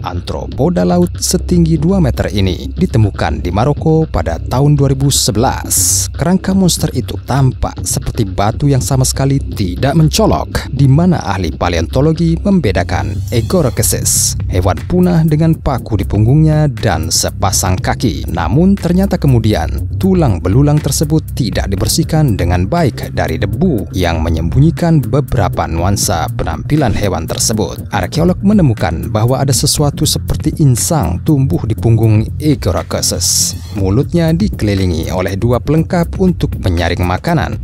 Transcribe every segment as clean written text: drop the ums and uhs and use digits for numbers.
Anthropoda laut setinggi 2 meter ini ditemukan di Maroko pada tahun 2011. Kerangka monster itu tampak seperti batu yang sama sekali tidak mencolok, di mana ahli paleontologi membedakan Egorokses, hewan punah dengan paku di punggungnya dan sepasang kaki. Namun ternyata kemudian tulang belulang tersebut tidak dibersihkan dengan baik dari debu yang menyembunyikan beberapa nuansa penampilan hewan tersebut. Arkeolog menemukan bahwa ada sesuatu seperti insang tumbuh di punggung Egorokses. Mulutnya dikelilingi oleh 2 pelengkap untuk menyaring makanan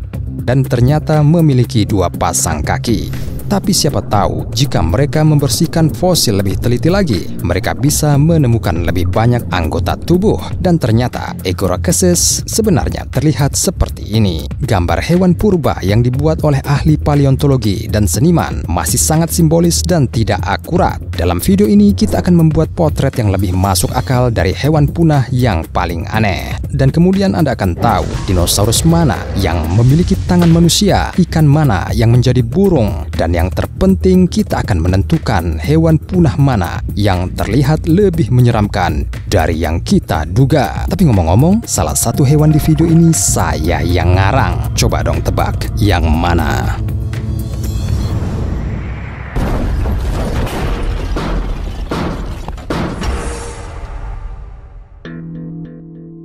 dan ternyata memiliki 2 pasang kaki. Tapi siapa tahu jika mereka membersihkan fosil lebih teliti lagi, mereka bisa menemukan lebih banyak anggota tubuh. Dan ternyata Egorokses sebenarnya terlihat seperti ini. Gambar hewan purba yang dibuat oleh ahli paleontologi dan seniman masih sangat simbolis dan tidak akurat. Dalam video ini kita akan membuat potret yang lebih masuk akal dari hewan punah yang paling aneh. Dan kemudian Anda akan tahu dinosaurus mana yang memiliki tangan manusia, ikan mana yang menjadi burung, dan yang terpenting kita akan menentukan hewan punah mana yang terlihat lebih menyeramkan dari yang kita duga. Tapi ngomong-ngomong, salah satu hewan di video ini saya yang ngarang. Coba dong tebak yang mana?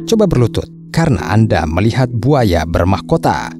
Coba berlutut karena Anda melihat buaya bermahkota.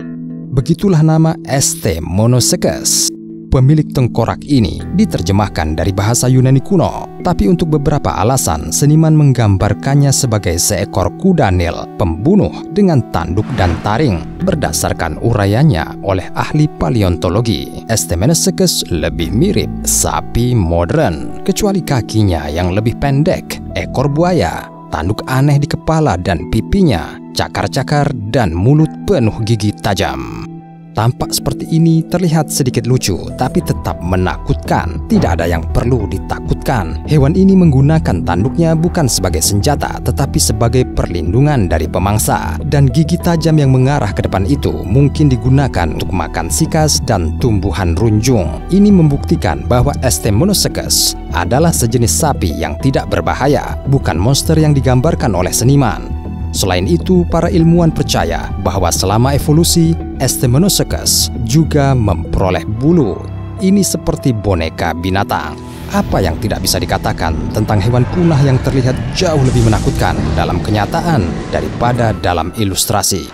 Begitulah nama St. Monosuchus. Pemilik tengkorak ini diterjemahkan dari bahasa Yunani kuno, tapi untuk beberapa alasan seniman menggambarkannya sebagai seekor kuda Nil pembunuh dengan tanduk dan taring. Berdasarkan uraiannya oleh ahli paleontologi, St. Monosuchus lebih mirip sapi modern, kecuali kakinya yang lebih pendek, ekor buaya, tanduk aneh di kepala dan pipinya, cakar-cakar, dan mulut penuh gigi tajam. Tampak seperti ini terlihat sedikit lucu, tapi tetap menakutkan. Tidak ada yang perlu ditakutkan. Hewan ini menggunakan tanduknya bukan sebagai senjata, tetapi sebagai perlindungan dari pemangsa. Dan gigi tajam yang mengarah ke depan itu mungkin digunakan untuk makan sikas dan tumbuhan runjung. Ini membuktikan bahwa St. Monosuchus adalah sejenis sapi yang tidak berbahaya, bukan monster yang digambarkan oleh seniman. Selain itu, para ilmuwan percaya bahwa selama evolusi, St. Monosuchus juga memperoleh bulu. Ini seperti boneka binatang. Apa yang tidak bisa dikatakan tentang hewan punah yang terlihat jauh lebih menakutkan dalam kenyataan daripada dalam ilustrasi?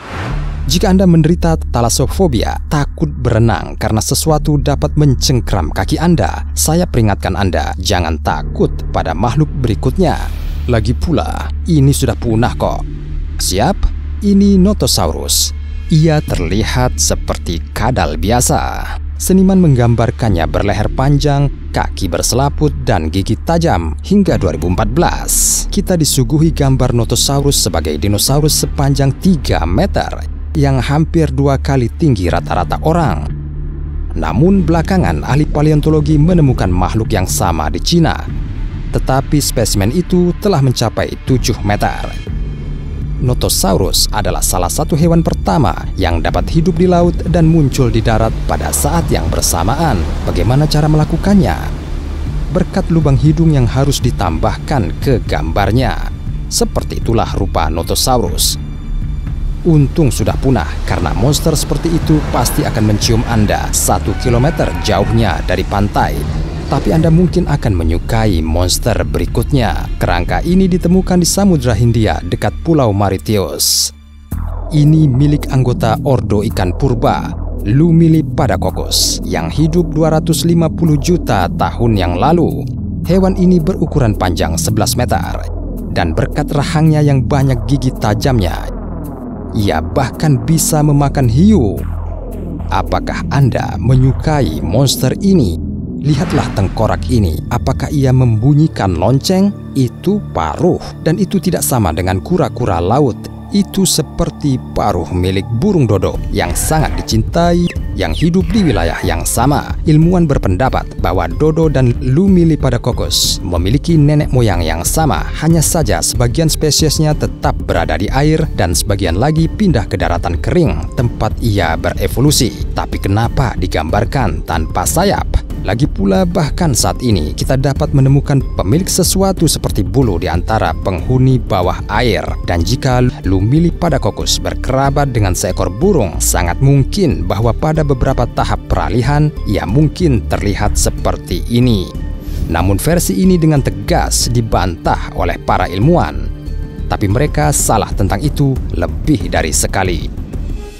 Jika Anda menderita thalassofobia, takut berenang karena sesuatu dapat mencengkram kaki Anda, saya peringatkan Anda, jangan takut pada makhluk berikutnya. Lagi pula, ini sudah punah kok. Siap? Ini Notosaurus. Ia terlihat seperti kadal biasa. Seniman menggambarkannya berleher panjang, kaki berselaput, dan gigi tajam. Hingga 2014, kita disuguhi gambar Notosaurus sebagai dinosaurus sepanjang 3 meter yang hampir 2 kali tinggi rata-rata orang. Namun belakangan ahli paleontologi menemukan makhluk yang sama di Cina, tetapi spesimen itu telah mencapai 7 meter. Notosaurus adalah salah satu hewan pertama yang dapat hidup di laut dan muncul di darat pada saat yang bersamaan. Bagaimana cara melakukannya? Berkat lubang hidung yang harus ditambahkan ke gambarnya. Seperti itulah rupa Notosaurus. Untung sudah punah, karena monster seperti itu pasti akan mencium Anda 1 kilometer jauhnya dari pantai. Tapi Anda mungkin akan menyukai monster berikutnya. Kerangka ini ditemukan di Samudra Hindia dekat Pulau Mauritius. Ini milik anggota ordo ikan purba, Lumilipadacoccus, yang hidup 250 juta tahun yang lalu. Hewan ini berukuran panjang 11 meter, dan berkat rahangnya yang banyak gigi tajamnya, ia bahkan bisa memakan hiu. Apakah Anda menyukai monster ini? Lihatlah tengkorak ini, apakah ia membunyikan lonceng? Itu paruh, dan itu tidak sama dengan kura-kura laut. Itu seperti paruh milik burung dodo yang sangat dicintai, yang hidup di wilayah yang sama. Ilmuwan berpendapat bahwa dodo dan Lumilipadacoccus memiliki nenek moyang yang sama, hanya saja sebagian spesiesnya tetap berada di air dan sebagian lagi pindah ke daratan kering, tempat ia berevolusi. Tapi kenapa digambarkan tanpa sayap? Lagi pula bahkan saat ini kita dapat menemukan pemilik sesuatu seperti bulu di antara penghuni bawah air. Dan jika Lumilipadacoccus berkerabat dengan seekor burung, sangat mungkin bahwa pada beberapa tahap peralihan ia mungkin terlihat seperti ini. Namun versi ini dengan tegas dibantah oleh para ilmuwan. Tapi mereka salah tentang itu lebih dari sekali.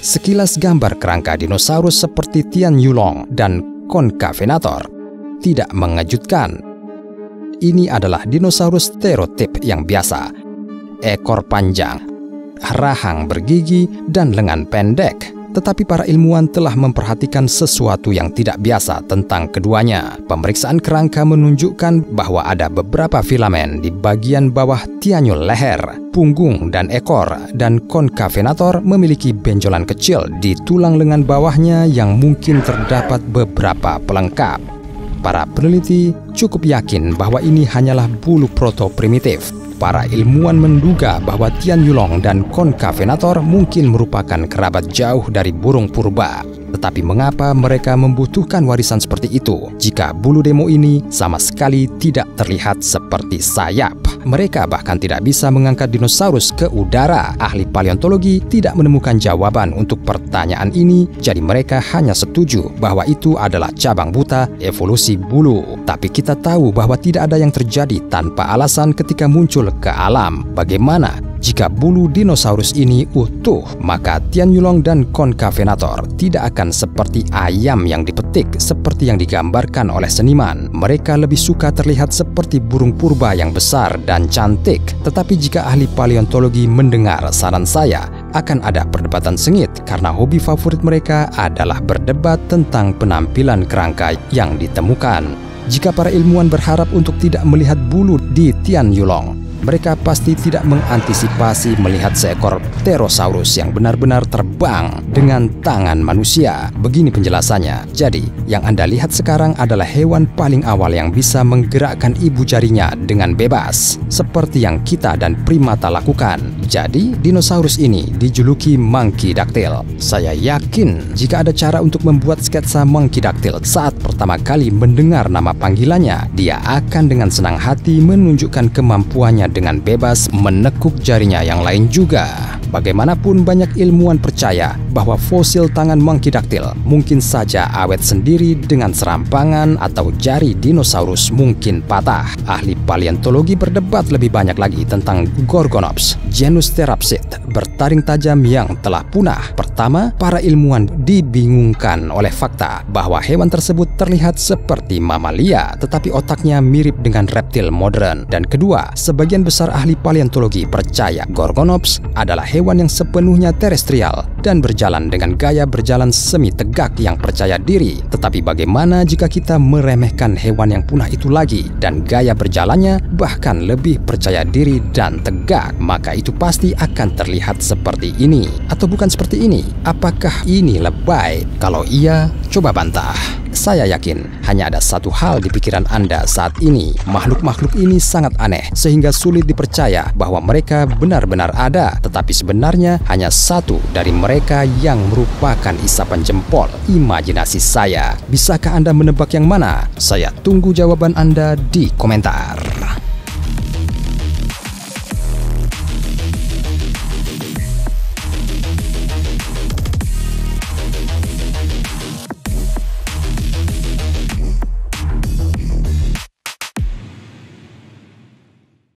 Sekilas gambar kerangka dinosaurus seperti Tian Yulong dan Concavenator tidak mengejutkan. Ini adalah dinosaurus stereotip yang biasa. Ekor panjang, rahang bergigi, dan lengan pendek. Tetapi para ilmuwan telah memperhatikan sesuatu yang tidak biasa tentang keduanya. Pemeriksaan kerangka menunjukkan bahwa ada beberapa filamen di bagian bawah tianyul leher, punggung, dan ekor, dan Concavenator memiliki benjolan kecil di tulang lengan bawahnya yang mungkin terdapat beberapa pelengkap. Para peneliti cukup yakin bahwa ini hanyalah bulu proto-primitif. Para ilmuwan menduga bahwa Tian Yulong dan Concavenator mungkin merupakan kerabat jauh dari burung purba. Tetapi mengapa mereka membutuhkan warisan seperti itu jika bulu demo ini sama sekali tidak terlihat seperti sayap? Mereka bahkan tidak bisa mengangkat dinosaurus ke udara. Ahli paleontologi tidak menemukan jawaban untuk pertanyaan ini, jadi mereka hanya setuju bahwa itu adalah cabang buta evolusi bulu. Tapi kita tahu bahwa tidak ada yang terjadi tanpa alasan ketika muncul ke alam. Bagaimana jika bulu dinosaurus ini utuh? Maka Tian Yulong dan Concavenator tidak akan seperti ayam yang dipetik seperti yang digambarkan oleh seniman. Mereka lebih suka terlihat seperti burung purba yang besar dan cantik. Tetapi jika ahli paleontologi mendengar saran saya, akan ada perdebatan sengit karena hobi favorit mereka adalah berdebat tentang penampilan kerangka yang ditemukan. Jika para ilmuwan berharap untuk tidak melihat bulu di Tian Yulong, mereka pasti tidak mengantisipasi melihat seekor pterosaurus yang benar-benar terbang dengan tangan manusia. Begini penjelasannya. Jadi, yang Anda lihat sekarang adalah hewan paling awal yang bisa menggerakkan ibu jarinya dengan bebas, seperti yang kita dan primata lakukan. Jadi, dinosaurus ini dijuluki Monkeydattyl. Saya yakin jika ada cara untuk membuat sketsa Monkeydattyl saat pertama kali mendengar nama panggilannya, dia akan dengan senang hati menunjukkan kemampuannya dengan bebas menekuk jarinya yang lain juga. Bagaimanapun banyak ilmuwan percaya bahwa fosil tangan Monkeydattyl mungkin saja awet sendiri dengan serampangan atau jari dinosaurus mungkin patah. Ahli paleontologi berdebat lebih banyak lagi tentang Gorgonops, genus Therapsid bertaring tajam yang telah punah. Pertama, para ilmuwan dibingungkan oleh fakta bahwa hewan tersebut terlihat seperti mamalia tetapi otaknya mirip dengan reptil modern. Dan kedua, sebagian besar ahli paleontologi percaya Gorgonops adalah hewan yang sepenuhnya terestrial dan berjalan dengan gaya berjalan semi tegak yang percaya diri. Tetapi bagaimana jika kita meremehkan hewan yang punah itu lagi dan gaya berjalannya bahkan lebih percaya diri dan tegak? Maka itu pasti akan terlihat seperti ini. Atau bukan seperti ini? Apakah ini lebay? Kalau iya, coba bantah. Saya yakin hanya ada satu hal di pikiran Anda saat ini. Makhluk-makhluk ini sangat aneh sehingga sulit dipercaya bahwa mereka benar-benar ada. Tetapi sebenarnya hanya satu dari mereka yang merupakan isapan jempol imajinasi saya. Bisakah Anda menebak yang mana? Saya tunggu jawaban Anda di komentar.